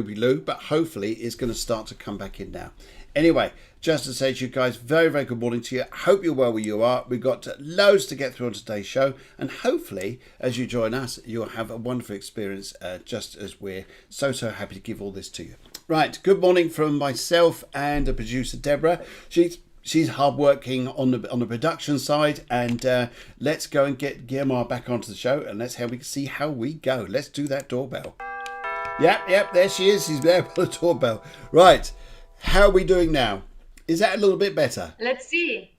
Lou, but hopefully it's going to start to come back in now. Anyway, just to say to you guys, very, very good morning to you. Hope you're well where you are. We've got loads to get through on today's show, and hopefully, as you join us, you'll have a wonderful experience, just as we're so happy to give all this to you. Right, good morning from myself and the producer Deborah. She's hard working on the production side, and let's go and get Guiomar back onto the show, and let's see how we go. Let's do that doorbell. Yep, there she is. She's there for the doorbell. Right, how are we doing now? Is that a little bit better? Let's see.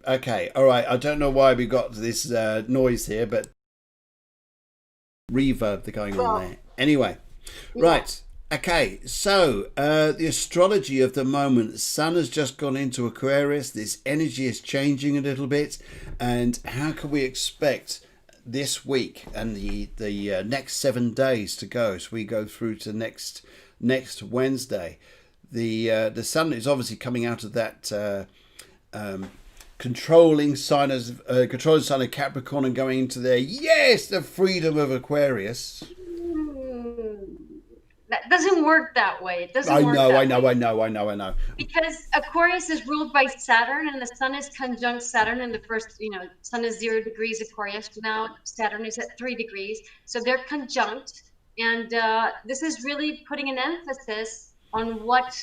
Okay, all right. I don't know why we got this noise here, but reverb going on there. Anyway, right. Okay, so the astrology of the moment, Sun has just gone into Aquarius. This energy is changing a little bit, and how can we expect this week and the next 7 days to go? So we go through to next Wednesday. The Sun is obviously coming out of that controlling sign of Capricorn and going into the freedom of Aquarius. That doesn't work that way. It doesn't I work know. way. Because Aquarius is ruled by Saturn, and the Sun is conjunct Saturn in the first, Sun is 0 degrees Aquarius now, Saturn is at 3 degrees. So they're conjunct, and this is really putting an emphasis on what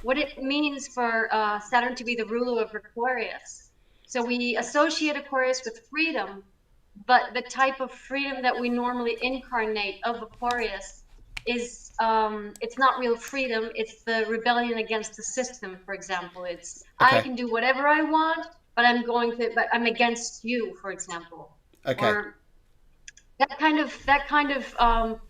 it means for Saturn to be the ruler of Aquarius. So we associate Aquarius with freedom, but the type of freedom that we normally incarnate of Aquarius is it's not real freedom. It's the rebellion against the system. For example, it's I can do whatever I want, but I'm against you, for example. Or that kind of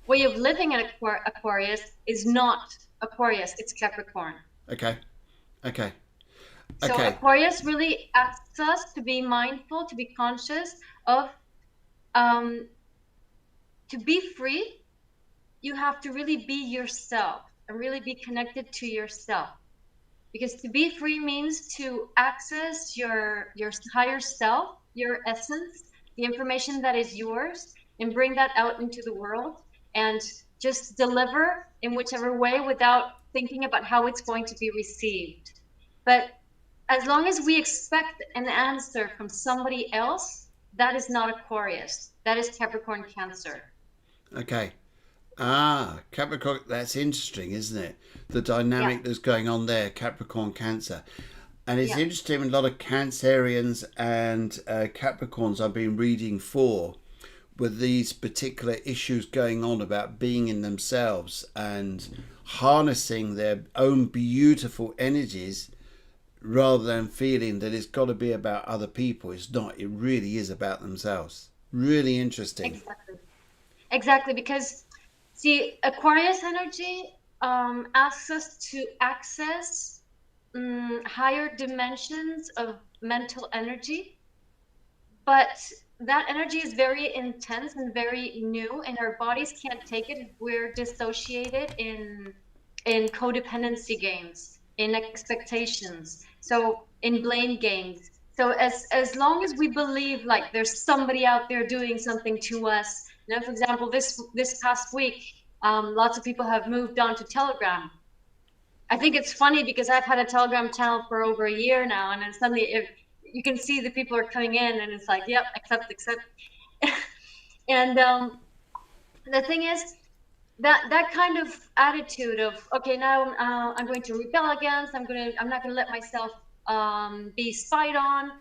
way of living in Aquarius is not Aquarius. It's Capricorn. Okay. So Aquarius really asks us to be mindful, to be conscious of, to be free. You have to really be yourself and really be connected to yourself, because to be free means to access your higher self, your essence, the information that is yours, and bring that out into the world and just deliver in whichever way without thinking about how it's going to be received. But as long as we expect an answer from somebody else, that is not Aquarius. That is Capricorn Cancer. Okay. Capricorn, that's interesting, isn't it? The dynamic that's going on there, Capricorn Cancer. And it's interesting, a lot of Cancerians and Capricorns I've been reading with these particular issues going on about being in themselves and harnessing their own beautiful energies rather than feeling that it's got to be about other people. It's not. It really is about themselves. Really interesting. Exactly, because see, Aquarius energy asks us to access higher dimensions of mental energy, but that energy is very intense and very new, and our bodies can't take it if we're dissociated in codependency games, in expectations, so in blame games. So as long as we believe like there's somebody out there doing something to us. Now, for example, this past week, lots of people have moved on to Telegram. I think it's funny because I've had a Telegram channel for over a year now, and then suddenly you can see the people are coming in, and it's like, yep, accept. And the thing is that kind of attitude of, okay, now I'm going to rebel against. I'm not gonna let myself be spied on.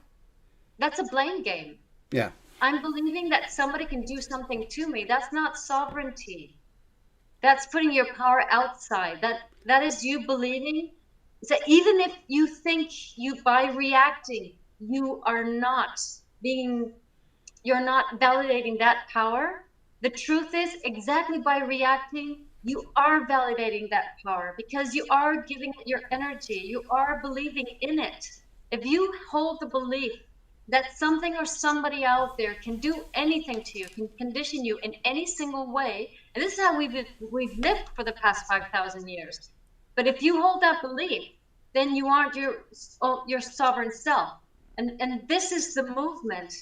That's a blame game. Yeah. I'm believing that somebody can do something to me. That's not sovereignty. That's putting your power outside. That is you believing that even if you think by reacting, you're not validating that power. The truth is, exactly by reacting, you are validating that power, because you are giving it your energy. You are believing in it. If you hold the belief that something or somebody out there can do anything to you, can condition you in any single way, and this is how we've lived for the past 5,000 years. But if you hold that belief, then you aren't your sovereign self. And this is the movement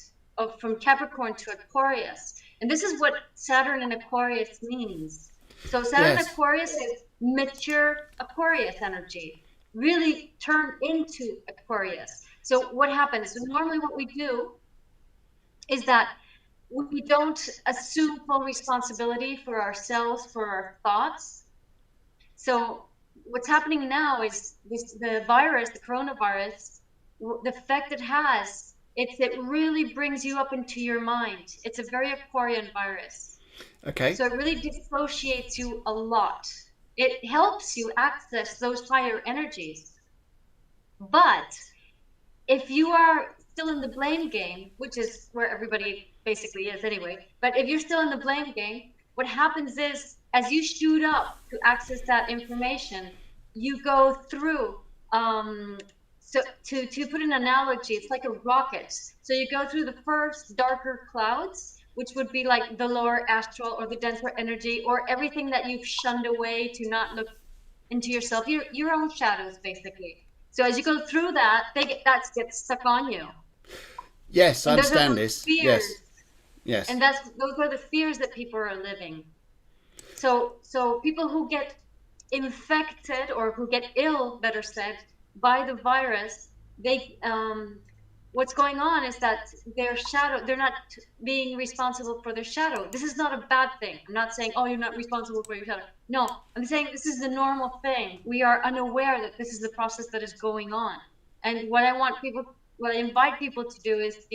from Capricorn to Aquarius. And this is what Saturn in Aquarius means. So Saturn Yes. Aquarius is mature Aquarius energy, really turned into Aquarius. So what happens? So normally what we do is that we don't assume full responsibility for ourselves, for our thoughts. So what's happening now is the virus, the coronavirus, the effect it has, it really brings you up into your mind. It's a very Aquarian virus. Okay. So it really dissociates you a lot. It helps you access those higher energies. But if you are still in the blame game, which is where everybody basically is anyway, but if you're still in the blame game, what happens is as you shoot up to access that information, you go through so to put an analogy, it's like a rocket. So you go through the first darker clouds, which would be like the lower astral or the denser energy or everything that you've shunned away to not look into yourself, your own shadows basically. So as you go through that, that gets stuck on you. Yes, I And those are understand those this. fears. Yes. Yes. And those are the fears that people are living. So people who get infected or who get ill, better said, by the virus, they what's going on is that their shadow, they're not being responsible for their shadow. This is not a bad thing. I'm not saying, oh, you're not responsible for your shadow. No, I'm saying this is the normal thing. We are unaware that this is the process that is going on. And what I invite people to do is,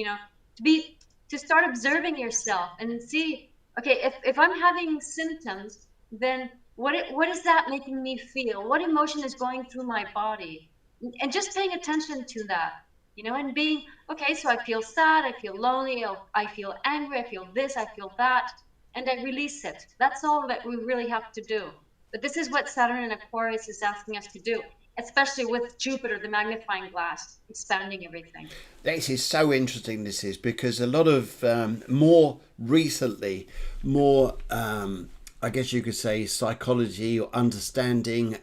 to start observing yourself and see, okay, if I'm having symptoms, then what is that making me feel? What emotion is going through my body? And just paying attention to that, and being, okay, so I feel sad, I feel lonely, I feel angry, I feel this, I feel that, and I release it. That's all that we really have to do. But this is what Saturn and Aquarius is asking us to do, especially with Jupiter, the magnifying glass, expanding everything. This is so interesting, this is, because a lot of more recently, more, I guess you could say, psychology or understanding,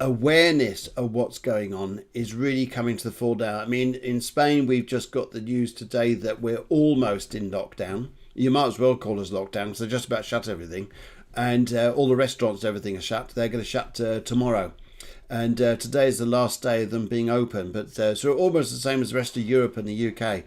awareness of what's going on is really coming to the fore now. I mean, in Spain, we've just got the news today that we're almost in lockdown. You might as well call us lockdown because they're just about shut everything. And all the restaurants, everything are shut. They're going to shut tomorrow. And today is the last day of them being open. But so almost the same as the rest of Europe and the UK.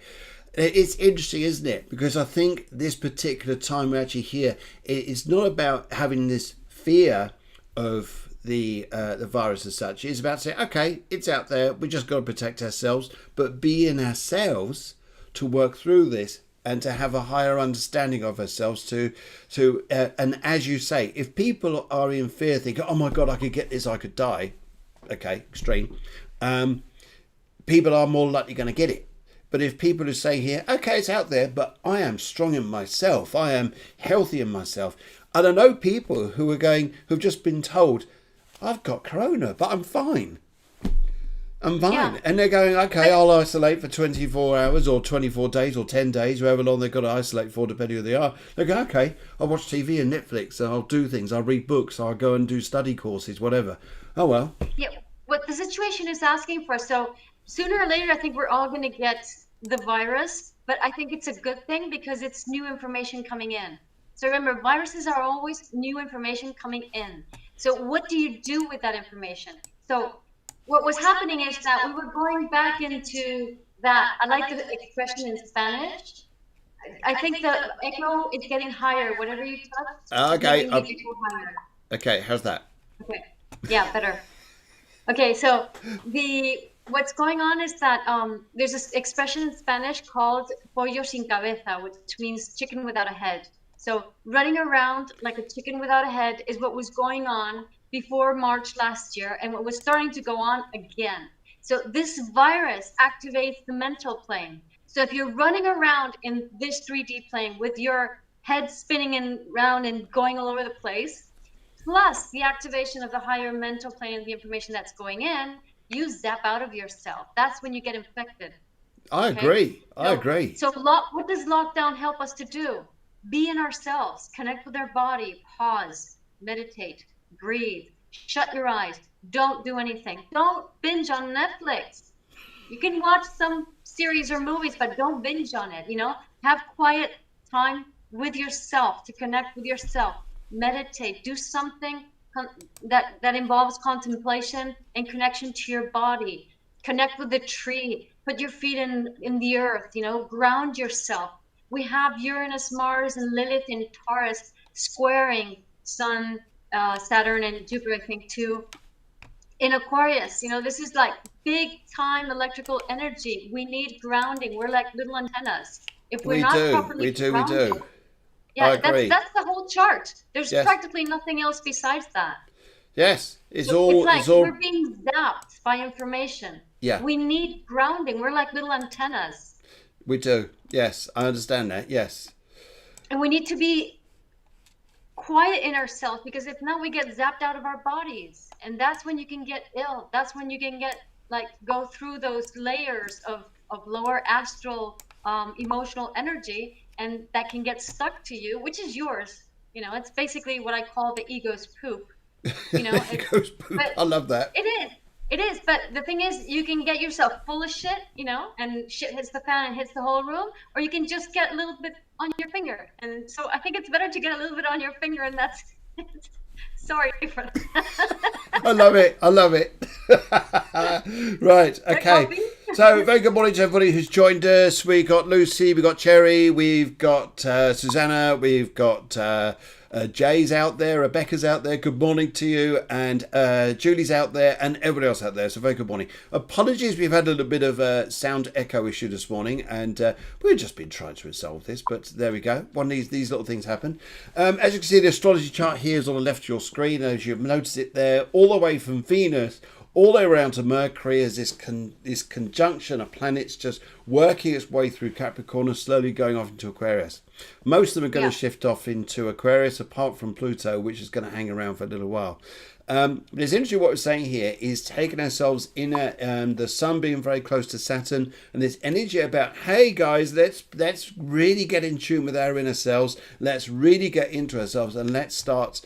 It's interesting, isn't it? Because I think this particular time we're actually here, it's not about having this fear of the virus as such. It's about saying, okay, it's out there, we just got to protect ourselves, but be in ourselves to work through this and to have a higher understanding of ourselves and as you say, if people are in fear thinking, oh my god, I could get this, I could die, okay, extreme, people are more likely going to get it. But if people who say here, okay, it's out there, but I am strong in myself, I am healthy in myself. And I know people who've just been told, I've got corona, but I'm fine. I'm fine. Yeah. And they're going, okay, I'll isolate for 24 hours or 24 days or 10 days, however long they've got to isolate for, depending who they are. They go, okay, I'll watch TV and Netflix, I'll do things, I'll read books, I'll go and do study courses, whatever. Oh, well. Yeah, what the situation is asking for. So sooner or later, I think we're all going to get the virus, but I think it's a good thing because it's new information coming in. So remember, viruses are always new information coming in. So what do you do with that information? So what was happening is that we were going back into that. I like the expression in Spanish. I think the echo is getting higher. Whatever you touch, okay. the echo higher. Okay, how's that? Okay, yeah, better. Okay, so what's going on is that there's this expression in Spanish called pollo sin cabeza, which means chicken without a head. So running around like a chicken without a head is what was going on before March last year and what was starting to go on again. So this virus activates the mental plane. So if you're running around in this 3D plane with your head spinning around and going all over the place, plus the activation of the higher mental plane and the information that's going in, you zap out of yourself. That's when you get infected. I agree. I agree. So what does lockdown help us to do? Be in ourselves, connect with our body, pause, meditate, breathe, shut your eyes, don't do anything. Don't binge on Netflix. You can watch some series or movies, but don't binge on it, have quiet time with yourself to connect with yourself. meditate, do something that involves contemplation and connection to your body. Connect with the tree, put your feet in the earth, ground yourself. We have Uranus, Mars, and Lilith in Taurus squaring Sun, Saturn, and Jupiter, I think, too, in Aquarius. This is like big time electrical energy. We need grounding. We're like little antennas. If we're not properly grounded, I agree. That's the whole chart. There's Yes. practically nothing else besides that. Yes, it's like all. We're being zapped by information. Yeah. We need grounding. We're like little antennas. We do. Yes, I understand that. Yes. And we need to be quiet in ourselves, because if not, we get zapped out of our bodies, and that's when you can get ill. That's when you can get go through those layers of lower astral emotional energy, and that can get stuck to you, which is yours. It's basically what I call the ego's poop. Ego's poop. I love that. It is, but the thing is, you can get yourself full of shit, and shit hits the fan and hits the whole room, or you can just get a little bit on your finger. And so I think it's better to get a little bit on your finger, and that's sorry for that. I love it. Right, okay. So very good morning to everybody who's joined us. We got Lucy, we got Cherry, we've got Susanna, we've got Jay's out there, Rebecca's out there. Good morning to you, and Julie's out there, and everybody else out there. So very good morning. Apologies, we've had a little bit of a sound echo issue this morning, and we've just been trying to resolve this, but there we go. One of these little things happen. As you can see, the astrology chart here is on the left of your screen, as you've noticed it there, all the way from Venus all the way around to Mercury, as this conjunction of planets just working its way through Capricorn and slowly going off into Aquarius. Most of them are going to shift off into Aquarius, apart from Pluto, which is going to hang around for a little while. But it's interesting what we're saying here is taking ourselves in the Sun being very close to Saturn, and this energy about, hey guys, let's really get in tune with our inner selves. Let's really get into ourselves, and let's start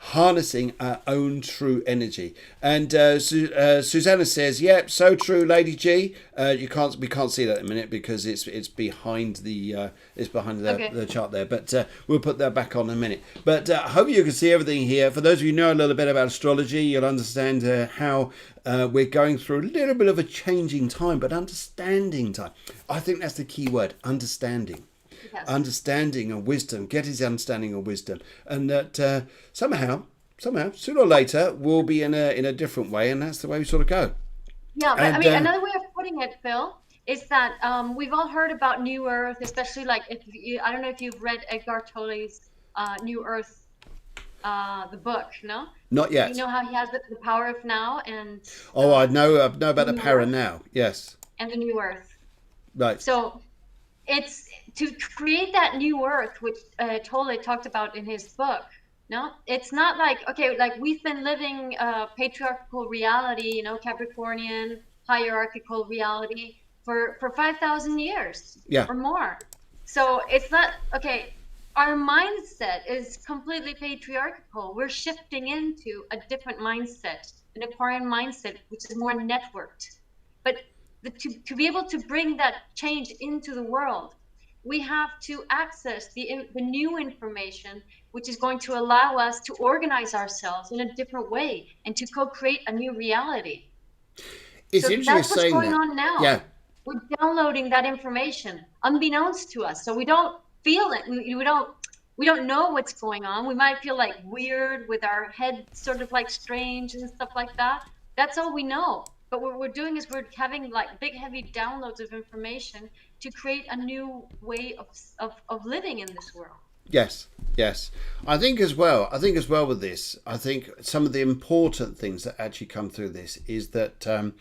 harnessing our own true energy. And Susanna says, yep, so true, Lady G. We can't see that in a minute because it's behind the chart there, but we'll put that back on in a minute. But I hope you can see everything here. For those of you who know a little bit about astrology, you'll understand how we're going through a little bit of a changing time, but understanding time. I think that's the key word, understanding. Yes. Understanding and wisdom, get his understanding and wisdom, and that somehow, sooner or later, we'll be in a different way, and that's the way we sort of go. Yeah, but I mean, another way of putting it, Phil, is that we've all heard about New Earth, especially I don't know if you've read Eckhart Tolle's New Earth, the book, no? Not yet. You know how he has the power of now and. I know about the power of now. Yes. And the New Earth. Right. So, it's to create that new earth, which Tolle talked about in his book. No, it's not like we've been living a patriarchal reality, Capricornian hierarchical reality for 5,000 years or more. So it's not okay. Our mindset is completely patriarchal. We're shifting into a different mindset, an Aquarian mindset, which is more networked. But to be able to bring that change into the world, we have to access the new information, which is going to allow us to organize ourselves in a different way and to co-create a new reality. It's interesting that's what's going on now. Yeah. We're downloading that information unbeknownst to us, so we don't feel it. We don't know what's going on. We might feel like weird with our head sort of like strange and stuff like that. That's all we know. But what we're doing is we're having like big, heavy downloads of information to create a new way of living in this world. Yes. I think as well with this, I think some of the important things that actually come through this is that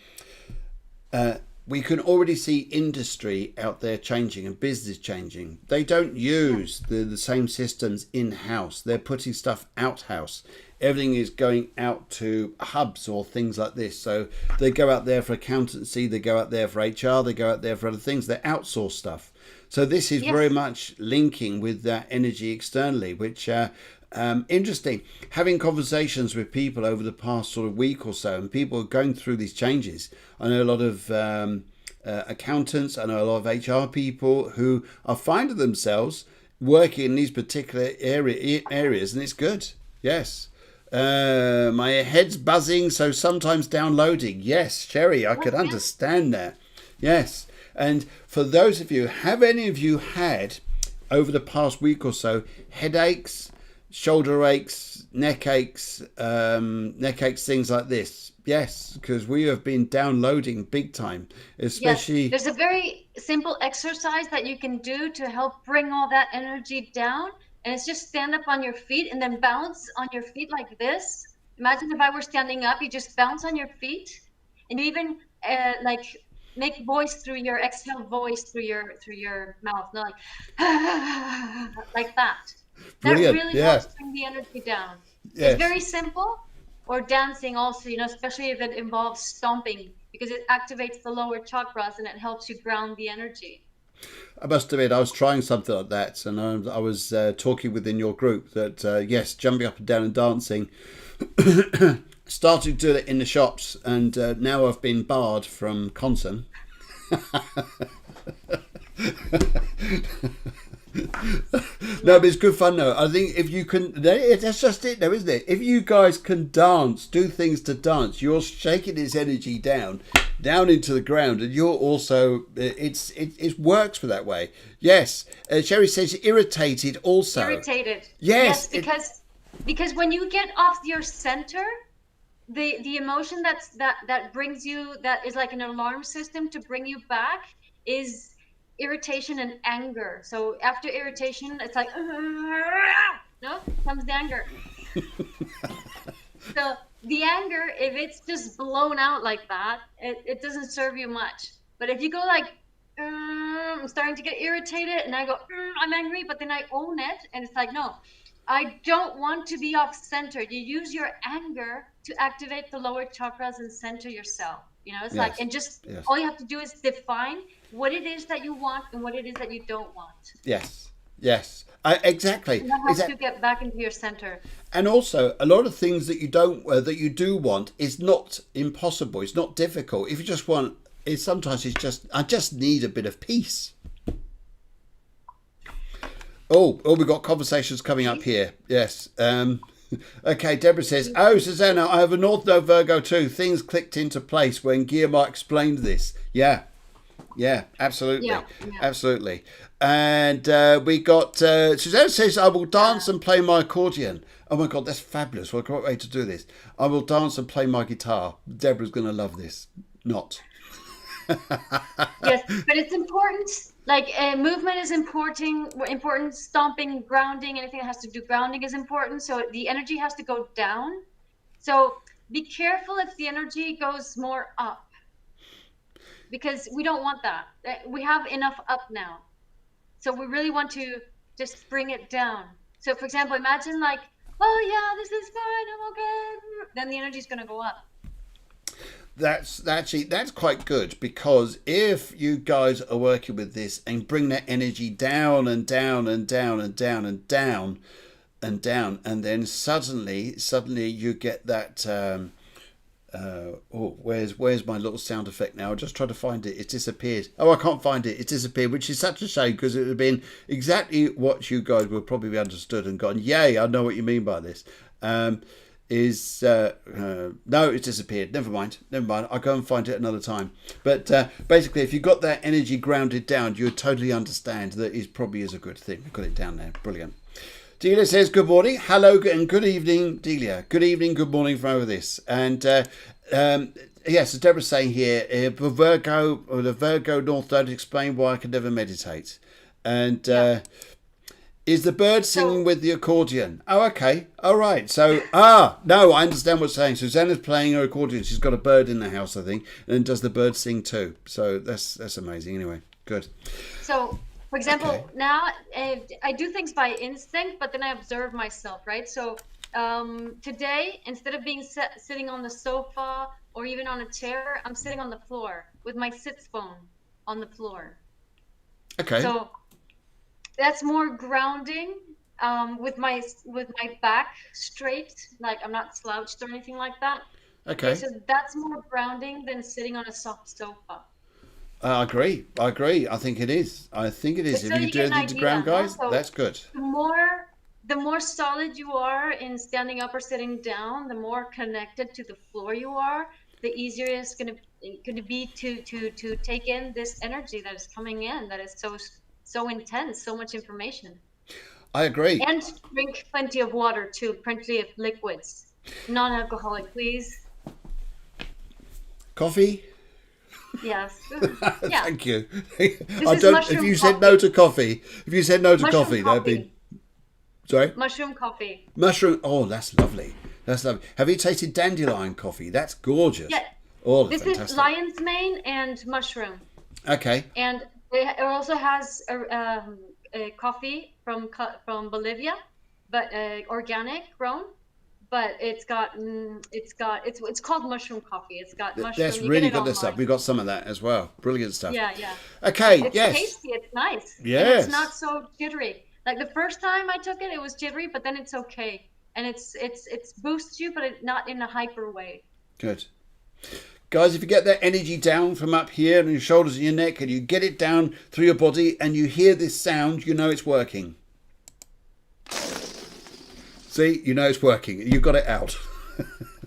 we can already see industry out there changing and business changing. They don't use the same systems in-house. They're putting stuff out-house. Everything is going out to hubs or things like this. So they go out there for accountancy, they go out there for HR, they go out there for other things. They outsource stuff. So this is very much linking with that energy externally, which interesting. Having conversations with people over the past sort of week or so, and people are going through these changes. I know a lot of accountants, I know a lot of HR people who are finding themselves working in these particular areas, and it's good. Yes. My head's buzzing, so sometimes downloading. Yes, Sherry, I could understand that. Yes. And for those of you, have any of you had over the past week or so headaches, shoulder aches, neck aches, things like this? Yes, because we have been downloading big time, especially. Yes, there's a very simple exercise that you can do to help bring all that energy down. And it's just stand up on your feet and then bounce on your feet like this. Imagine if I were standing up, you just bounce on your feet, and you even like make voice through your exhale voice through your mouth, not like that. That Brilliant. really Yeah. helps bring the energy down. Yes. It's very simple. Or dancing also, especially if it involves stomping, because it activates the lower chakras and it helps you ground the energy. I must admit, I was trying something like that, and I was talking within your group that, yes, jumping up and down and dancing, started to do it in the shops, and now I've been barred from Conson. No, but it's good fun though. I think if you can, that's just it though, isn't it? If you guys can dance, do things to dance, you're shaking this energy down into the ground, and you're also it works for that way. Yes, Sherry says irritated also. Irritated. Yes, because when you get off your center, the emotion that brings you, that is like an alarm system to bring you back, is irritation and anger. So after irritation, it's like no, comes the anger. So the anger, if it's just blown out like that, it doesn't serve you much. But if you go like I'm starting to get irritated, and I go I'm angry, but then I own it, and it's like, no, I don't want to be off center. You use your anger to activate the lower chakras and center yourself. It's like, and just all you have to do is define what it is that you want and what it is that you don't want. Yes. Exactly. And that helps you get back into your center. And also, a lot of things that you do want is not impossible. It's not difficult. If you just want, sometimes it's just, I just need a bit of peace. Oh, we've got conversations coming up here. Yes. Okay, Deborah says, Susanna, I have a North Node Virgo too. Things clicked into place when Guiomar explained this. Yeah, absolutely. Yeah. Absolutely. And we got, Susanna says, I will dance and play my accordion. Oh my God, that's fabulous. What a great way to do this. I will dance and play my guitar. Deborah's going to love this. Not. Yes, but it's important. Like movement is important. Stomping, grounding, anything that has to do grounding is important. So the energy has to go down. So be careful if the energy goes more up, because we don't want that. We have enough up now. So we really want to just bring it down. So for example, imagine like, oh yeah, this is fine, I'm okay. Then the energy is going to go up. That's quite good, because if you guys are working with this and bring that energy down and down and down and down and down and down, and then suddenly you get that where's my little sound effect now? I just tried to find it. It disappeared. Oh, I can't find it. It disappeared, which is such a shame, because it would have been exactly what you guys would probably understood and gone, yay, I know what you mean by this. No, it's disappeared. Never mind. I'll go and find it another time. But basically, if you got that energy grounded down, you would totally understand that it probably is a good thing. Got it down there. Brilliant. Delia says, good morning. Hello and good evening, Delia. Good evening, good morning from over this. And yes, as Deborah's saying here, the Virgo North Node, explain why I can never meditate. And is the bird singing with the accordion? Oh, okay. All right. So, no, I understand what you're saying. Susanna's playing her accordion. She's got a bird in the house, I think. And does the bird sing too? So that's amazing. Anyway, good. So, for example, now I do things by instinct, but then I observe myself, right? So today, instead of being sitting on the sofa or even on a chair, I'm sitting on the floor with my sit phone on the floor. Okay. So that's more grounding, with my back straight, like I'm not slouched or anything like that. Okay. So that's more grounding than sitting on a soft sofa. I agree. I agree. I think it is. But If so you you do get an anything to idea, ground, no? guys, So that's good. the more solid you are in standing up or sitting down, the more connected to the floor you are, the easier it's gonna be to take in this energy that is coming in, that is so intense, so much information. I agree. And drink plenty of water too, plenty of liquids, non-alcoholic, please. Coffee? Yes. Yeah. Thank you. This I is don't. If mushroom you said no coffee. to coffee, if you said no to Mushroom coffee, that'd be coffee. sorry. Mushroom coffee. Mushroom. Oh, that's lovely. That's lovely. Have you tasted dandelion coffee? That's gorgeous. Yeah. Oh, This is fantastic. lion's mane and mushroom. Okay. And it also has a coffee from Bolivia, but organic grown. But it's called mushroom coffee. It's got That's mushroom. You get really it good. That stuff. online. We got some of that as well. Brilliant stuff. Yeah, yeah. Okay. It's Yes. tasty. It's nice, and it's not Yes. so jittery. Like the first time I took it, it was jittery, but then it's okay, and it's boosts you, but not in a hyper way. Good. Guys, if you get that energy down from up here and your shoulders and your neck and you get it down through your body and you hear this sound, you know it's working. See, you know it's working. You've got it out.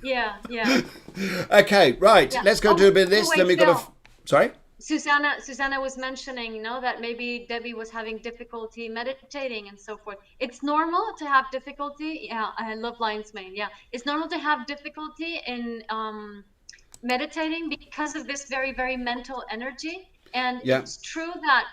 Yeah, yeah, Okay, right. yeah. Let's go Oh, do a bit of by the this. way, Then we've got to... Phil, Sorry? Susanna was mentioning, that maybe Debbie was having difficulty meditating and so forth. It's normal to have difficulty. Yeah, I love lion's mane. Yeah, it's normal to have difficulty in meditating because of this very, very mental energy. And Yeah. it's true that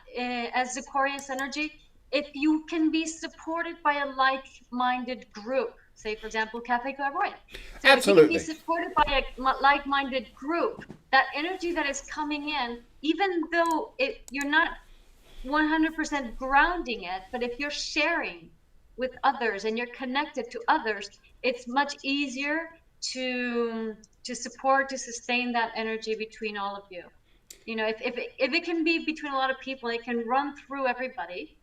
as Aquarius energy, if you can be supported by a like-minded group, say for example Cafe Clairvoyant, so if you can be Absolutely. supported by a like-minded group, that energy that is coming in, even though you're not 100% grounding it, but if you're sharing with others and you're connected to others, it's much easier to support, to sustain that energy between all of you. If it can be between a lot of people, it can run through everybody.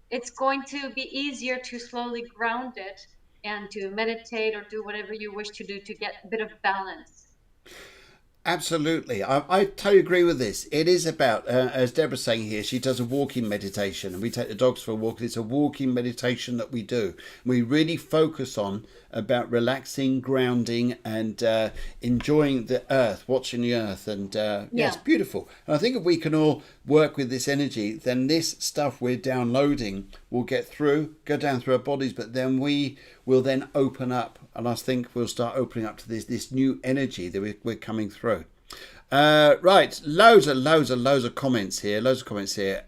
It's going to be easier to slowly ground it and to meditate or do whatever you wish to do to get a bit of balance. Absolutely. I totally agree with this. It is about, as Deborah's saying here, she does a walking meditation and we take the dogs for a walk. It's a walking meditation that we do. We really focus on about relaxing, grounding and enjoying the earth, watching the earth. And yeah, it's beautiful. And I think if we can all work with this energy, then this stuff we're downloading will get through, go down through our bodies, but then we will then open up. And I think we'll start opening up to this new energy that we're coming through. Right, loads of comments here,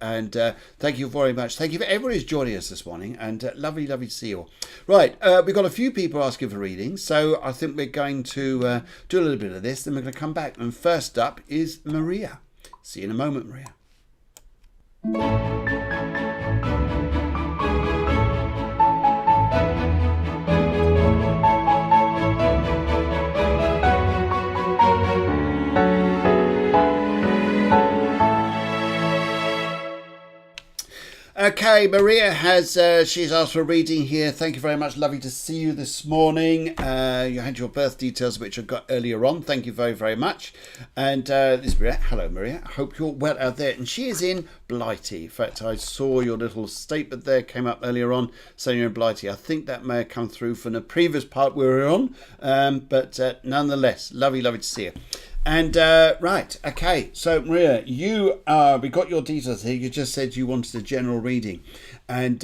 and thank you very much. Thank you for everybody who's joining us this morning, and lovely to see you all. Right, we've got a few people asking for readings, so I think we're going to do a little bit of this, then we're going to come back. And first up is Maria. See you in a moment, Maria. Okay, Maria she's asked for a reading here. Thank you very much. Lovely to see you this morning. You had your birth details, which I got earlier on. Thank you very, very much. And this is Maria. Hello, Maria. I hope you're well out there. And she is in Blighty. In fact, I saw your little statement there came up earlier on saying you're in Blighty. I think that may have come through from the previous part we were on. But nonetheless, lovely to see you. And right, okay, so Maria, we got your details here. You just said you wanted a general reading and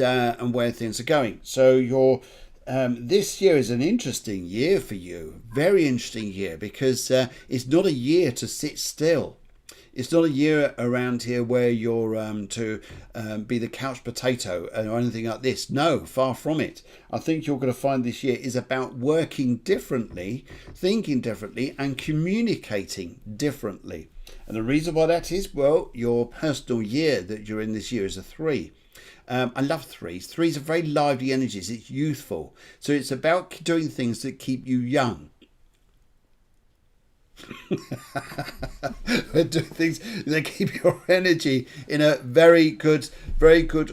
where things are going. So this year is an interesting year for you, very interesting year, because it's not a year to sit still. It's not a year around here where you're to be the couch potato or anything like this. No, far from it. I think you're going to find this year is about working differently, thinking differently, and communicating differently. And the reason why that is, well, your personal year that you're in this year is a 3. I love 3s. 3s are very lively energies. It's youthful. So it's about doing things that keep you young. Doing things that keep your energy in a very good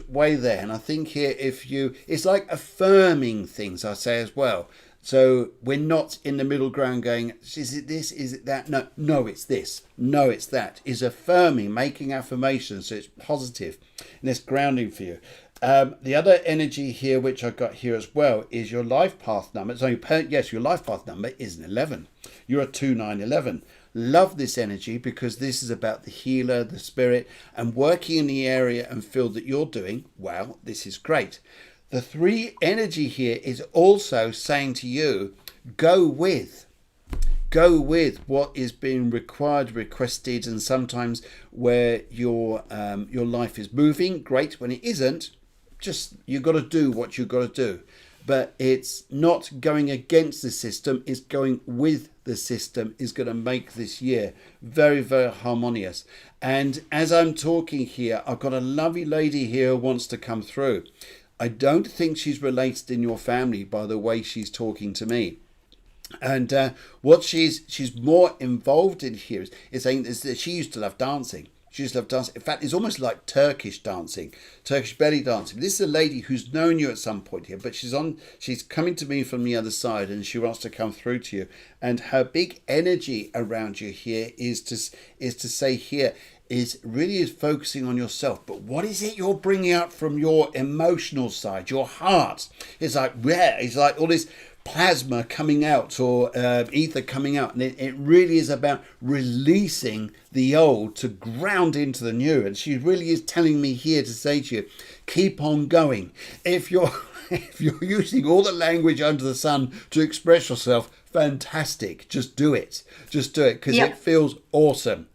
way there. And I think here, it's like affirming things, I say as well. So we're not in the middle ground going, is it this, is it that? No, it's this. No, it's that. Is affirming, making affirmations, so it's positive, and it's grounding for you. The other energy here, which I've got here as well, is your life path number. So yes, your life path number is an 11. You're a 2911. Love this energy because this is about the healer, the spirit, and working in the area and field that you're doing. Well, this is great. The 3 energy here is also saying to you, go with what is being required, requested, and sometimes where your life is moving. Great. When it isn't, just you've got to do what you've got to do. But it's not going against the system, it's going with the system is going to make this year very, very harmonious. And as I'm talking here, I've got a lovely lady here who wants to come through. I don't think she's related in your family by the way she's talking to me. And what she's more involved in here is saying is that she used to love dancing. She used to love dancing. In fact, it's almost like Turkish dancing, Turkish belly dancing. This is a lady who's known you at some point here, but she's coming to me from the other side and she wants to come through to you. And her big energy around you here is to say here, is focusing on yourself. But what is it you're bringing out from your emotional side, your heart? It's like, yeah, it's like all this plasma coming out or ether coming out. And it really is about releasing the old to ground into the new. And she really is telling me here to say to you, keep on going. If you're using all the language under the sun to express yourself, fantastic. Just do it because it feels awesome.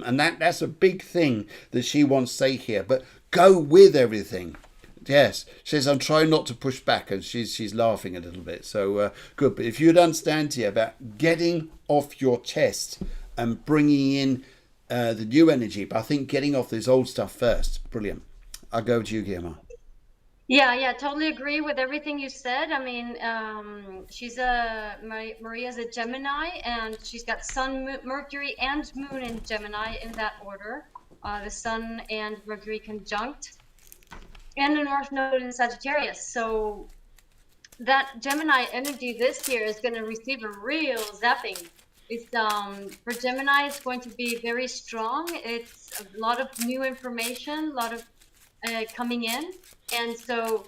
And that's a big thing that she wants to say here. But go with everything. Yes, she says I'm trying not to push back, and she's laughing a little bit. So good. But if you'd understand here about getting off your chest and bringing in the new energy, but I think getting off this old stuff first. Brilliant. I'll go to you, Guiomar. Yeah, totally agree with everything you said. I mean, Maria's a Gemini, and she's got Sun, Mercury, and Moon in Gemini in that order. The Sun and Mercury conjunct, and the North Node in Sagittarius. So that Gemini energy this year is going to receive a real zapping. It's for Gemini, it's going to be very strong. It's a lot of new information, a lot of coming in, and so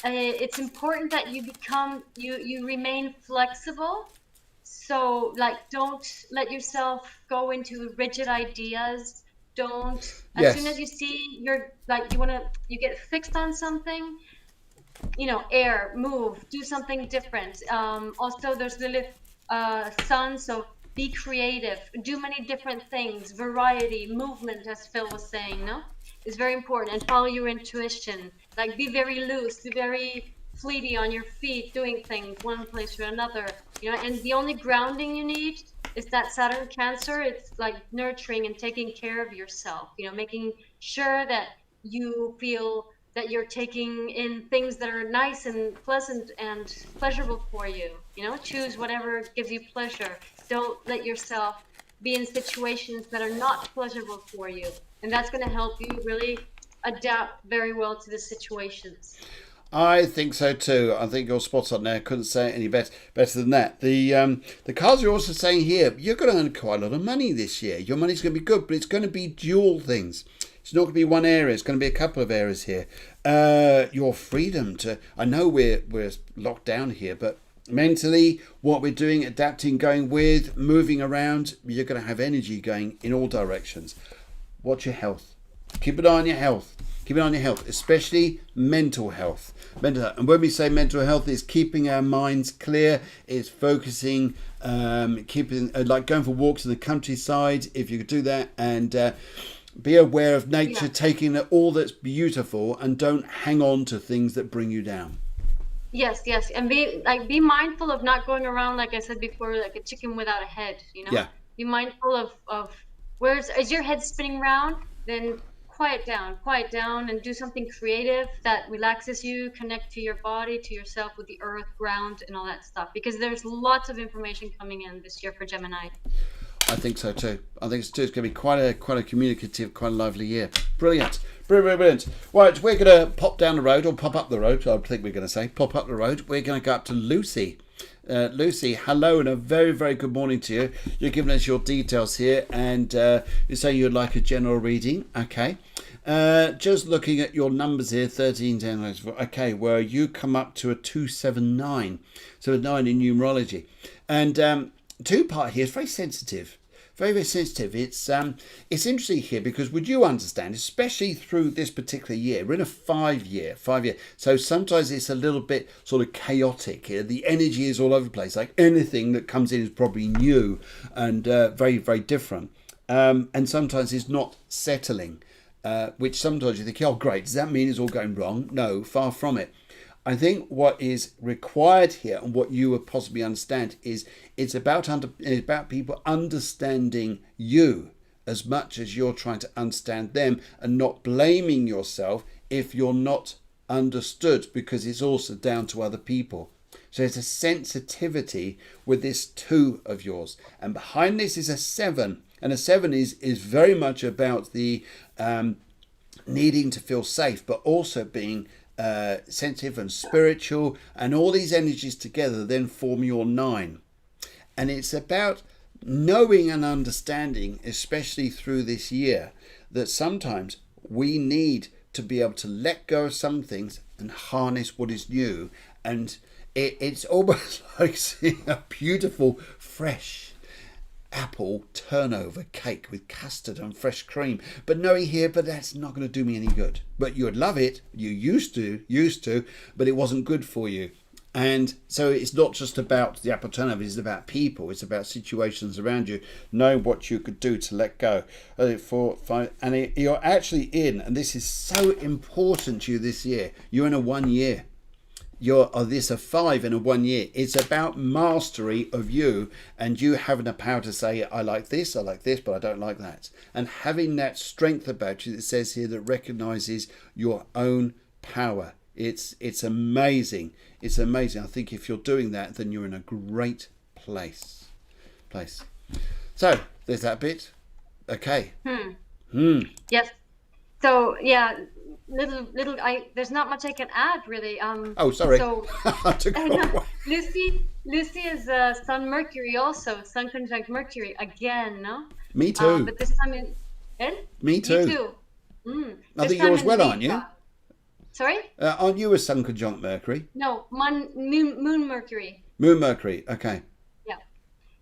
it's important that you remain flexible. So like, don't let yourself go into rigid ideas. Don't as soon as you see you get fixed on something, move, do something different. Also there's Lilith Sun, so be creative, do many different things. Variety, movement, as Phil was saying, is very important. And follow your intuition. Like, be very loose, be very fleety on your feet, doing things one place to another. And the only grounding you need is that Saturn Cancer. It's like nurturing and taking care of yourself. Making sure that you feel that you're taking in things that are nice and pleasant and pleasurable for you. Choose whatever gives you pleasure. Don't let yourself be in situations that are not pleasurable for you. And that's going to help you really adapt very well to the situations. I think so too. I think you're spot on there. Couldn't say it any better than that. The cards are also saying here, you're going to earn quite a lot of money this year. Your money's going to be good, but it's going to be dual things. It's not going to be one area. It's going to be a couple of areas here. Your freedom to... I know we're locked down here, but mentally, what we're doing, adapting, going with, moving around, you're going to have energy going in all directions. Watch your health. Keep an eye on your health. Keep an eye on your health, especially mental health. And when we say mental health, it's keeping our minds clear. It's focusing, keeping like going for walks in the countryside, if you could do that, and be aware of nature, taking all that's beautiful, and don't hang on to things that bring you down. Yes, and be mindful of not going around, like I said before, like a chicken without a head. Yeah. Be mindful of is your head spinning round? Then quiet down and do something creative that relaxes you. Connect to your body, to yourself, with the earth, ground, and all that stuff. Because there's lots of information coming in this year for Gemini. I think so too. I think it's going to be quite a communicative, quite a lively year. Brilliant. Brilliant. Right, we're going to pop down the road, or pop up the road. I think we're going to say pop up the road. We're going to go up to Lucy. Lucy, hello and a very, very good morning to you. You're giving us your details here, and you say you'd like a general reading. Okay. Just looking at your numbers here, 13, 10, okay, where you come up to a 279. So a 9 in numerology. And two-part here is very sensitive. Very, very sensitive. It's interesting here because would you understand, especially through this particular year, we're in a 5 year. So sometimes it's a little bit sort of chaotic here. The energy is all over the place. Like anything that comes in is probably new and very, very different. And sometimes it's not settling, which sometimes you think, oh, great, does that mean it's all going wrong? No, far from it. I think what is required here and what you would possibly understand is it's about people understanding you as much as you're trying to understand them, and not blaming yourself if you're not understood, because it's also down to other people. So it's a sensitivity with this 2 of yours, and behind this is a 7, and a 7 is very much about the needing to feel safe, but also being sensitive and spiritual, and all these energies together then form your 9. And it's about knowing and understanding, especially through this year, that sometimes we need to be able to let go of some things and harness what is new. And it's almost like seeing a beautiful fresh apple turnover cake with custard and fresh cream, but knowing here, but that's not going to do me any good. But you would love it, you used to, but it wasn't good for you. And so it's not just about the apple turnover, it's about people, it's about situations around you, knowing what you could do to let go. You're actually in, and this is so important to you this year, you're in a 1 year. This a 5 in a 1 year. It's about mastery of you, and you having the power to say, I like this, but I don't like that. And having that strength about you that says here that recognizes your own power. It's amazing. It's amazing. I think if you're doing that, then you're in a great place. So there's that bit. Okay. Yes. So yeah, there's not much I can add really. Oh, sorry. So I know. Lucy is Sun Mercury also, Sun conjunct Mercury again, no? Me too. But this time Me too. Me too. I think yours well, aren't you? Sorry? Aren't you a Sun conjunct Mercury? No, Moon Mercury. Moon Mercury, okay. Yeah.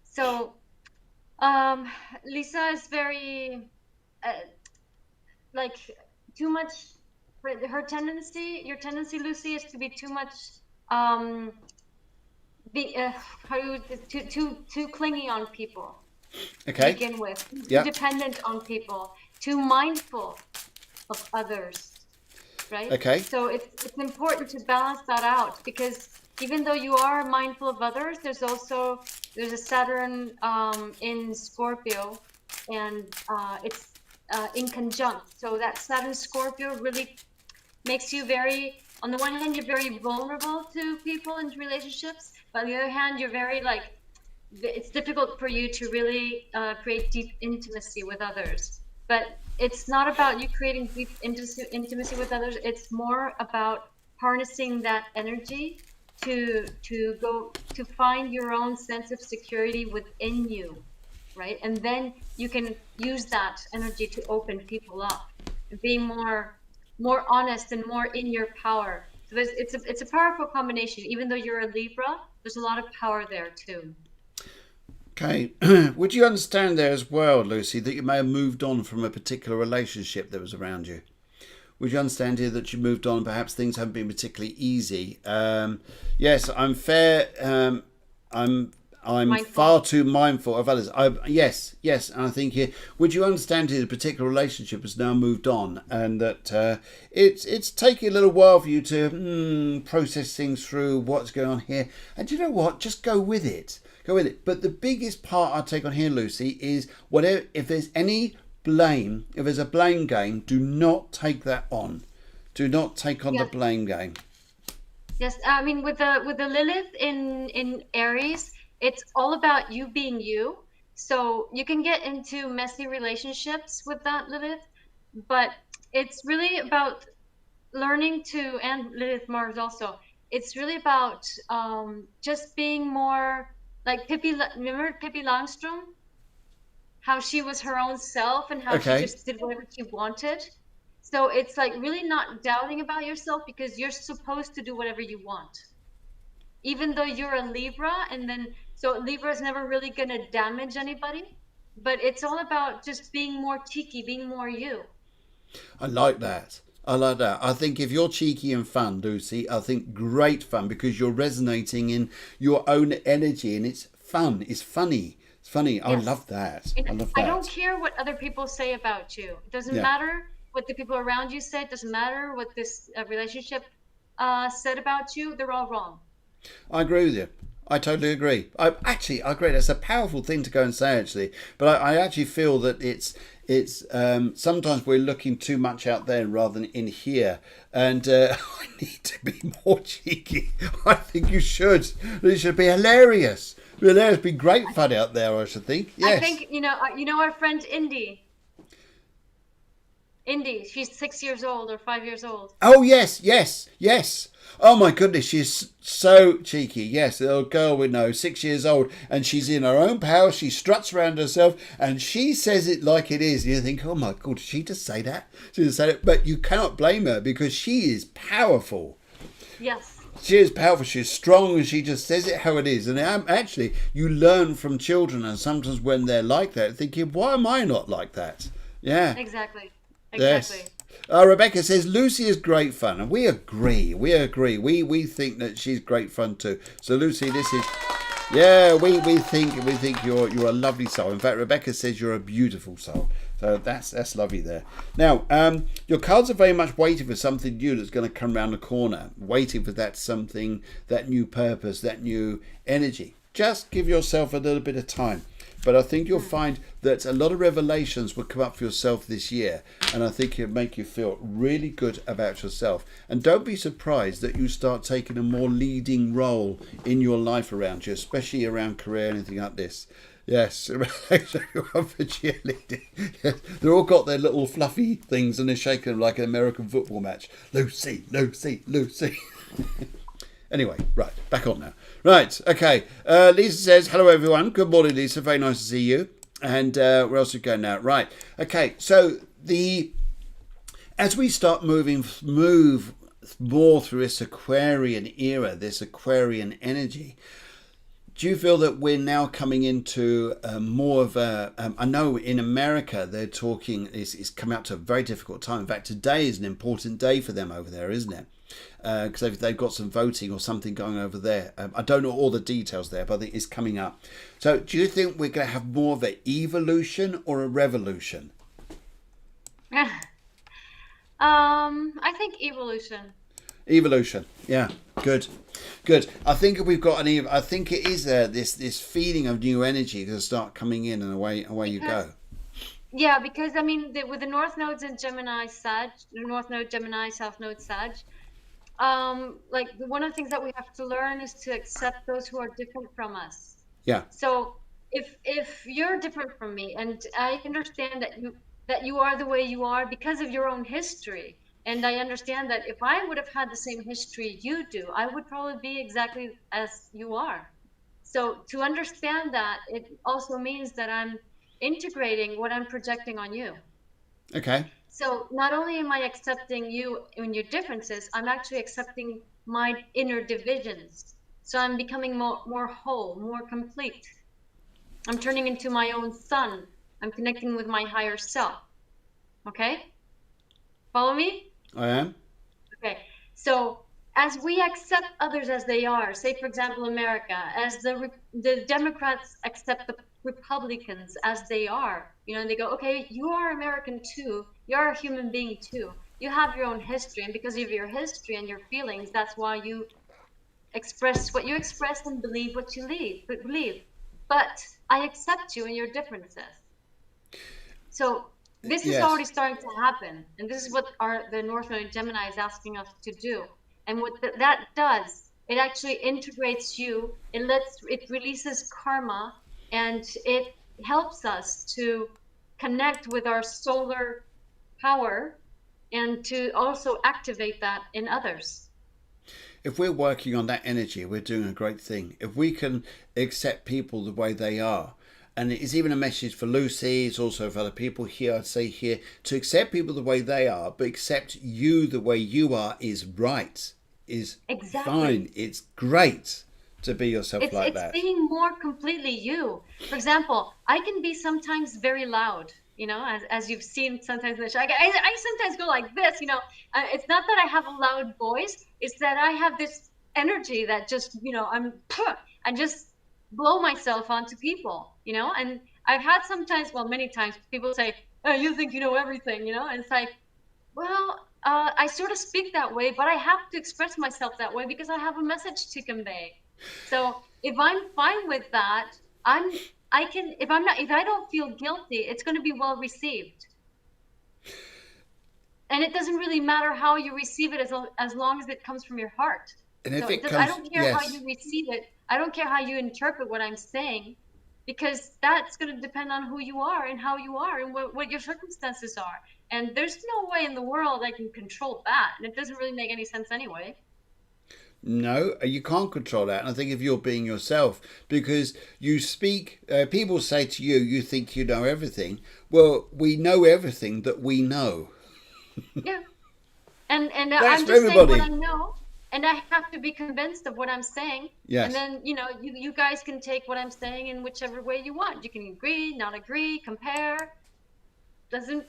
So, Lisa is very, like, too much. Your tendency, Lucy, is to be too much, too clingy on people. Okay. To begin with, yep. Too dependent on people, too mindful of others. Right? Okay. So it's important to balance that out, because even though you are mindful of others, there's a Saturn in Scorpio, and it's in conjunct. So that Saturn Scorpio really makes you very, on the one hand, you're very vulnerable to people and relationships, but on the other hand, you're very it's difficult for you to really create deep intimacy with others. But it's not about you creating deep intimacy with others. It's more about harnessing that energy to find your own sense of security within you, right? And then you can use that energy to open people up, being more honest and more in your power. So it's a powerful combination. Even though you're a Libra, there's a lot of power there too. Okay. Would you understand there as well, Lucy, that you may have moved on from a particular relationship that was around you? Would you understand here that you moved on? Perhaps things haven't been particularly easy. Yes, I'm fair. I'm mindful. Far too mindful of others. Yes. And I think here, would you understand here the particular relationship has now moved on, and that it's taking a little while for you to process things through what's going on here. And you know what? Just go with it. But the biggest part I take on here, Lucy, is whatever. If there's any blame, if there's a blame game, do not take that on. Do not take on the blame game. Yes, I mean with the Lilith in Aries, it's all about you being you. So you can get into messy relationships with that Lilith, but it's really about learning to, and Lilith Mars also, it's really about just being more like Pippi. Remember Pippi Longstrom? How she was her own self and how she Okay. just did whatever she wanted. So it's like really not doubting about yourself because you're supposed to do whatever you want. Even though you're a Libra, and then so Libra is never really going to damage anybody, but it's all about just being more cheeky, being more you. I like that. I like that. I think if you're cheeky and fun, Lucy, I think great fun because you're resonating in your own energy and it's fun. It's funny. It's funny. I Yes. love that. And I love I don't that. care what other people say about you. It doesn't Yeah. matter what the people around you say. It doesn't matter what this relationship said about you. They're all wrong. I agree with you. I totally agree. I agree. That's a powerful thing to go and say, actually. But I actually feel that it's sometimes we're looking too much out there rather than in here, and I need to be more cheeky. I think you should. It should be hilarious. Be hilarious. Be great fun out there. I should think. I Yes. think you know our friend Indy. Indy, she's 6 years old or 5 years old. Oh yes, yes, yes. Oh my goodness, she's so cheeky. Yes, the little girl we know, 6 years old, and she's in her own power. She struts around herself, and she says it like it is. You think, oh my god, did she just say that? She just said it, but you cannot blame her because she is powerful. Yes. She is powerful. She's strong, and she just says it how it is. And actually, you learn from children, and sometimes when they're like that, thinking, why am I not like that? Yeah. Exactly. Yes. Exactly. Rebecca says Lucy is great fun, and we agree. We agree. We think that she's great fun too. So Lucy, this is yeah. We think you're a lovely soul. In fact, Rebecca says you're a beautiful soul. So that's lovely there. Now, your cards are very much waiting for something new that's going to come around the corner, waiting for that something, that new purpose, that new energy. Just give yourself a little bit of time. But I think you'll find that a lot of revelations will come up for yourself this year. And I think it'll make you feel really good about yourself. And don't be surprised that you start taking a more leading role in your life around you, especially around career, anything like this. Yes, everyone for cheerleading. Yes, they've all got their little fluffy things and they're shaking them like an American football match. Lucy, Lucy, Lucy. Anyway, right, back on now. Right, okay. Lisa says, hello everyone. Good morning, Lisa. Very nice to see you. And where else are we going now? Right, okay. So as we start move more through this Aquarian era, this Aquarian energy, do you feel that we're now coming into more of a... I know in America they're talking, it's come out to a very difficult time. In fact, today is an important day for them over there, isn't it? Because they've got some voting or something going over there. I don't know all the details there, but I think it's coming up. So do you think we're going to have more of an evolution or a revolution? I think evolution. Evolution, yeah, good. I think we've got I think it is this feeling of new energy to start coming in, and away you go. Yeah, because I mean, with the North nodes in Gemini, Sag, North node Gemini, South node Sag, like one of the things that we have to learn is to accept those who are different from us. Yeah. So if you're different from me, and I understand that you are the way you are because of your own history, and I understand that if I would have had the same history you do, I would probably be exactly as you are. So to understand that, it also means that I'm integrating what I'm projecting on you. Okay. So not only am I accepting you in your differences, I'm actually accepting my inner divisions. So I'm becoming more whole, more complete. I'm turning into my own sun. I'm connecting with my higher self. Okay? Follow me? I am. Okay. So as we accept others as they are, say for example America, as the Democrats accept the Republicans as they are, and they go, okay, you are American too, you're a human being too, you have your own history, and because of your history and your feelings, that's why you express what you express and believe what you believe. But I accept you and your differences. So this is already starting to happen, and this is what the North Node Gemini is asking us to do. And what that does, it actually integrates you. It releases karma, and it helps us to connect with our solar power, and to also activate that in others. if we're working on that energy, we're doing a great thing. If we can accept people the way they are, and it's even a message for Lucy, it's also for other people here, I'd say here, to accept people the way they are, but accept you the way you are is right, is fine, it's great to be yourself like that. It's being more completely you. For example, I can be sometimes very loud, as you've seen sometimes in the show. I sometimes go like this, it's not that I have a loud voice, it's that I have this energy that just, I just blow myself onto people, and I've had sometimes, well, many times people say, oh, you think you know everything, and it's like, well, I sort of speak that way, but I have to express myself that way because I have a message to convey. So if I'm fine with that, if I don't feel guilty, it's going to be well received. And it doesn't really matter how you receive it as long as it comes from your heart. And if I don't care how you receive it. I don't care how you interpret what I'm saying, because that's going to depend on who you are and how you are and what your circumstances are. And there's no way in the world I can control that. And it doesn't really make any sense anyway. No, you can't control that. And I think if you're being yourself, because you speak, people say to you, you think you know everything. Well, we know everything that we know. Yeah. And that's I'm just saying what I know. And I have to be convinced of what I'm saying. Yes. And then, you guys can take what I'm saying in whichever way you want. You can agree, not agree, compare. It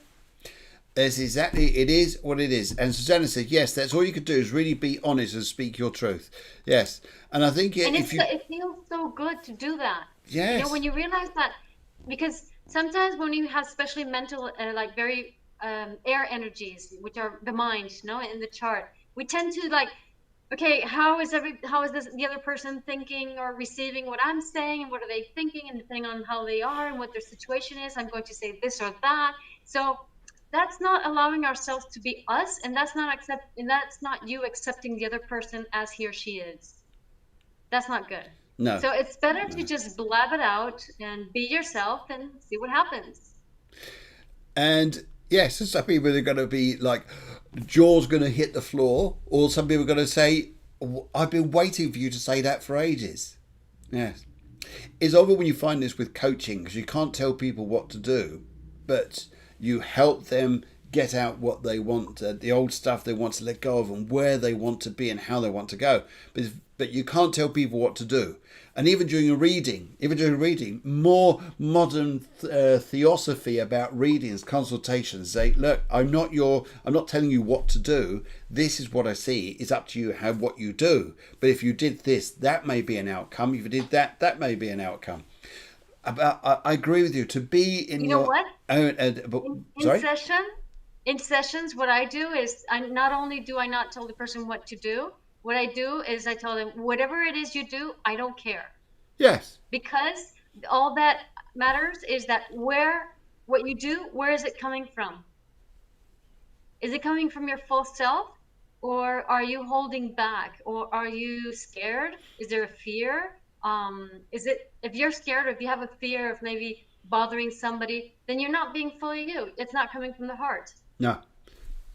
is what it is. And Susanna said, yes, that's all you could do is really be honest and speak your truth. Yes. And I think it feels so good to do that. Yes. When you realize that, because sometimes when you have especially mental, like very air energies, which are the mind, in the chart, we tend to like, okay, how is the other person thinking or receiving what I'm saying, and what are they thinking, and depending on how they are and what their situation is, I'm going to say this or that. So that's not allowing ourselves to be us, and that's not you accepting the other person as he or she is. That's not good. No. So it's better to just blab it out and be yourself and see what happens. And yes, some people are going to be like, jaw's going to hit the floor, or some people are going to say, I've been waiting for you to say that for ages. Yes. It's over when you find this with coaching, because you can't tell people what to do, but you help them get out what they want, the old stuff they want to let go of, and where they want to be and how they want to go. But you can't tell people what to do. And even during a reading, more modern theosophy about readings, consultations say, look, I'm not telling you what to do. This is what I see. It's up to you what you do. But if you did this, that may be an outcome. If you did that, that may be an outcome. I agree with you. To be in what? Sorry? In sessions, what I do is not only do I not tell the person what to do, what I do is I tell them, whatever it is you do, I don't care. Yes. Because all that matters is that what you do, where is it coming from? Is it coming from your full self? Or are you holding back? Or are you scared? Is there a fear? If you're scared, or if you have a fear of maybe bothering somebody, then you're not being fully you. It's not coming from the heart. No,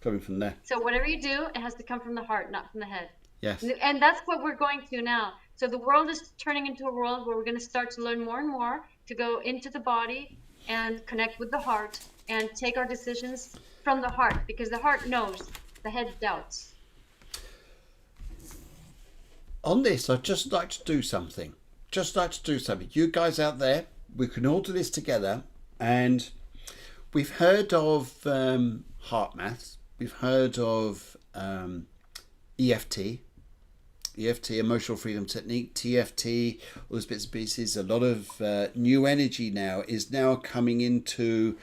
coming from there. So whatever you do, it has to come from the heart, not from the head. Yes. And that's what we're going to now. So the world is turning into a world where we're going to start to learn more and more to go into the body and connect with the heart and take our decisions from the heart, because the heart knows, the head doubts. On this, I'd just like to do something. You guys out there, we can all do this together. And we've heard of heart maths. We've heard of EFT, emotional freedom technique, TFT, all those bits and pieces. A lot of new energy now is coming into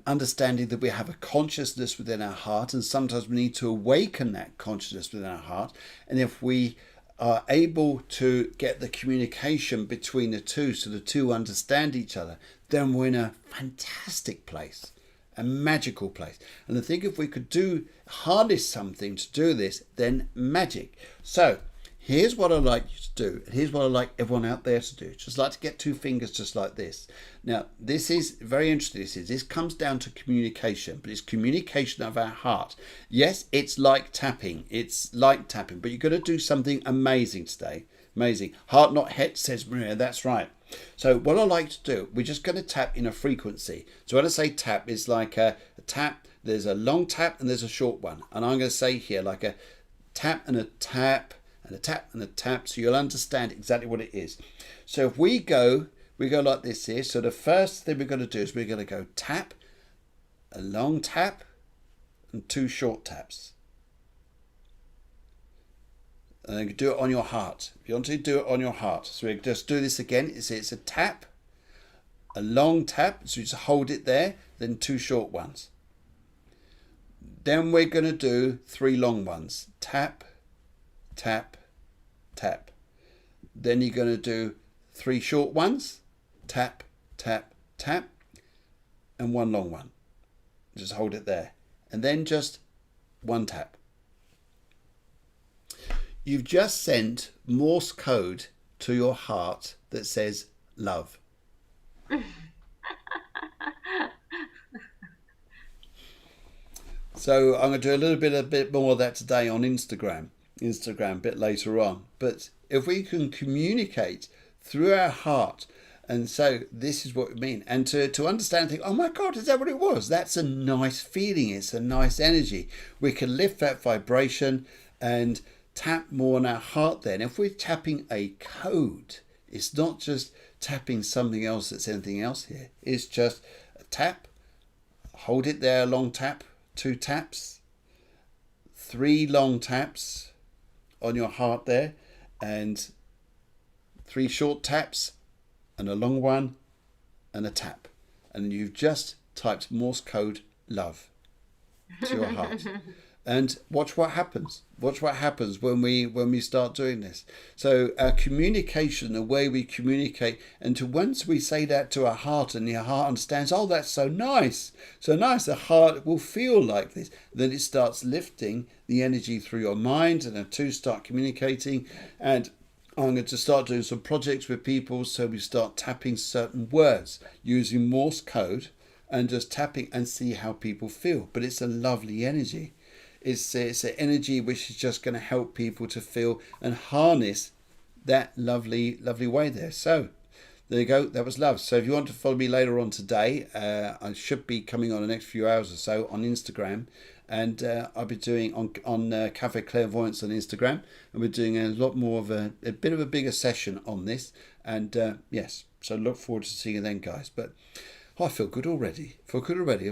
understanding that we have a consciousness within our heart, and sometimes we need to awaken that consciousness within our heart. And if we are able to get the communication between the two, so the two understand each other, then we're in a fantastic place, a magical place. And I think if we could harness something to do this, then magic. So Here's what I like you to do. Here's what I like everyone out there to do. Just like to get 2 fingers just like this. Now, this is very interesting. This comes down to communication, but it's communication of our heart. Yes, it's like tapping. It's like tapping, but you're going to do something amazing today. Amazing. Heart, not head, says Maria. That's right. So what I like to do, we're just going to tap in a frequency. So when I say tap, it's like a tap. There's a long tap and there's a short one. And I'm going to say here like a tap and a tap and a tap and a tap, so you'll understand exactly what it is. So if we go like this here. So the first thing we're going to do is we're going to go tap, a long tap, and 2 short taps. And then do it on your heart. If you want to do it on your heart. So we just do this again. It's a tap, a long tap, so you just hold it there, then 2 short ones. Then we're going to do 3 long ones. Tap, tap, tap. Then you're going to do 3 short ones. Tap, tap, tap. And 1 long one. Just hold it there. And then just 1 tap. You've just sent Morse code to your heart that says love. So I'm going to do a bit more of that today on Instagram a bit later on. But if we can communicate through our heart, and so this is what we mean, and to understand, think, oh my God, is that what it was? That's a nice feeling. It's a nice energy. We can lift that vibration and tap more on our heart then. If we're tapping a code, it's not just tapping something else that's anything else here. It's just a tap, hold it there, long tap, 2 taps, 3 long taps on your heart there, and 3 short taps, and a long one, and a tap. And you've just typed Morse code love to your heart. And watch what happens. Watch what happens when we start doing this. So our communication, the way we communicate, and once we say that to our heart, and your heart understands, oh, that's so nice, so nice. The heart will feel like this. Then it starts lifting the energy through your mind, and the 2 start communicating. And I'm going to start doing some projects with people, so we start tapping certain words using Morse code, and just tapping and see how people feel. But it's a lovely energy. It's an energy which is just going to help people to feel and harness that lovely way there. So there you go. That was love. So if you want to follow me later on today, I should be coming on the next few hours or so on Instagram. And I'll be doing on Cafe Clairvoyance on Instagram. And we're doing a lot more of a bit of a bigger session on this. And yes, so look forward to seeing you then, guys. But I feel good already. I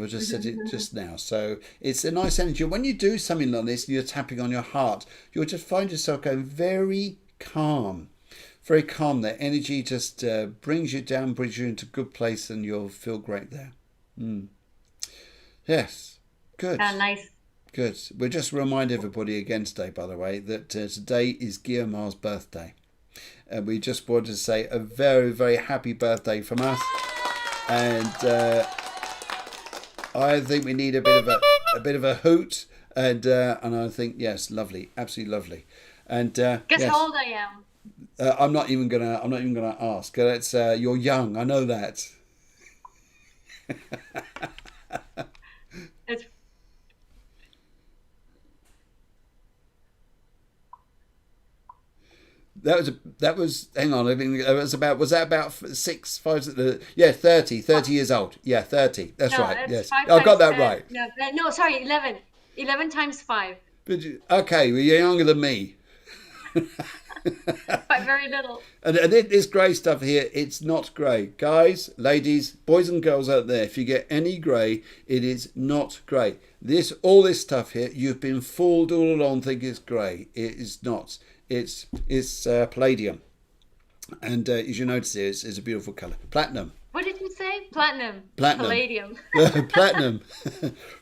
just said it just now. So it's a nice energy. When you do something like this, you're tapping on your heart, you'll just find yourself going very calm. Very calm. That energy just brings you down, brings you into a good place, and you'll feel great there. Yes. Good. Nice. Good. We'll just remind everybody again today, by the way, that today is Guiomar's birthday. And we just wanted to say a very, very happy birthday from us. And I think we need a bit of a hoot, and I think yes, lovely, absolutely lovely. And guess yes, how old I am? I'm not even gonna ask. It's you're young. I know that. It's That was hang on, I think was that about 30 years old. Yeah, 30. That's no, right. Yes. 5 I got times, that right. No, sorry, 11. 11 times 5. Okay, well, you're younger than me. By very little. And this grey stuff here, it's not grey. Guys, ladies, boys and girls out there, if you get any grey, it is not grey. All this stuff here, you've been fooled all along thinking it's grey. It is not. It's palladium. And as you notice here, it's a beautiful colour. Platinum. What did you say? Platinum. Palladium. Platinum.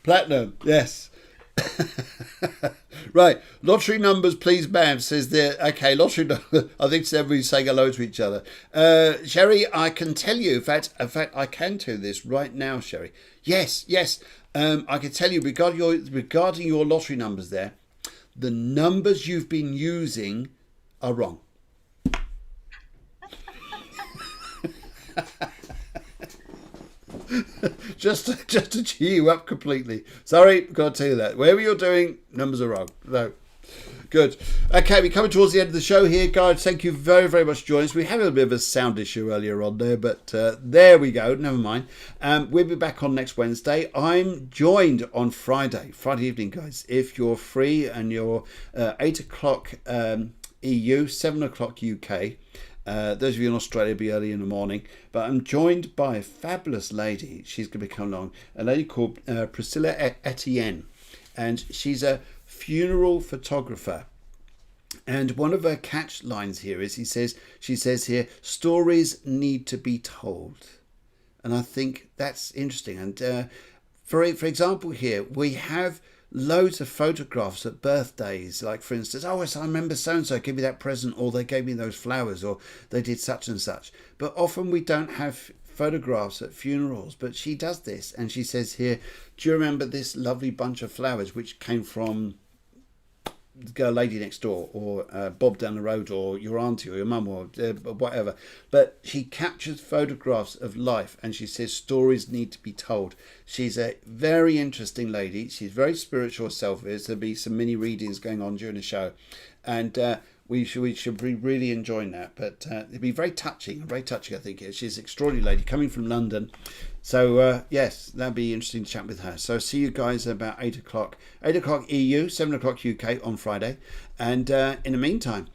Platinum, yes. Right, lottery numbers, please, ma'am, says there. Okay, lottery numbers. I think everybody's saying hello to each other. Sherry, I can tell you, in fact, I can do this right now, Sherry. Yes. I can tell you regarding your lottery numbers there, the numbers you've been using are wrong. just to cheer you up completely. Sorry, got to tell you that. Whatever you're doing, numbers are wrong. No. Good. Okay, we're coming towards the end of the show here, guys. Thank you very, very much for joining us. We had a bit of a sound issue earlier on there, but there we go. Never mind. We'll be back on next Wednesday. I'm joined on Friday evening, guys. If you're free and you're 8 o'clock EU, 7 o'clock UK. Those of you in Australia will be early in the morning. But I'm joined by a fabulous lady. She's going to be coming along. A lady called Priscilla Etienne. And she's a funeral photographer, and one of her catch lines here is she says here, stories need to be told. And I think that's interesting. And for example here, we have loads of photographs at birthdays, like for instance, oh yes, I remember so and so gave me that present, or they gave me those flowers, or they did such and such. But often we don't have photographs at funerals, but she does this, and she says here, do you remember this lovely bunch of flowers which came from the girl lady next door, or Bob down the road, or your auntie, or your mum, or whatever. But she captures photographs of life, and she says stories need to be told. She's a very interesting lady. She's very spiritual herself. There'll be some mini readings going on during the show, and we should be really enjoying that. But it'll be very touching, I think. She's an extraordinary lady coming from London. So, yes, that'd be interesting to chat with her. So, see you guys about 8 o'clock. 8 o'clock EU, 7 o'clock UK on Friday. And in the meantime,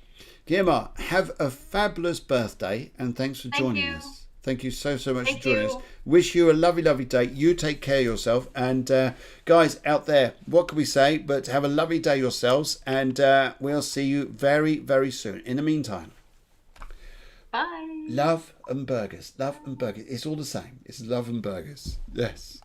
Guiomar, have a fabulous birthday. And thanks for joining us. Thank you so much for joining us. Wish you a lovely, lovely day. You take care of yourself. And guys out there, what can we say? But have a lovely day yourselves. And we'll see you very, very soon. In the meantime, bye. Love and burgers. Love and burgers. It's all the same. It's love and burgers. Yes.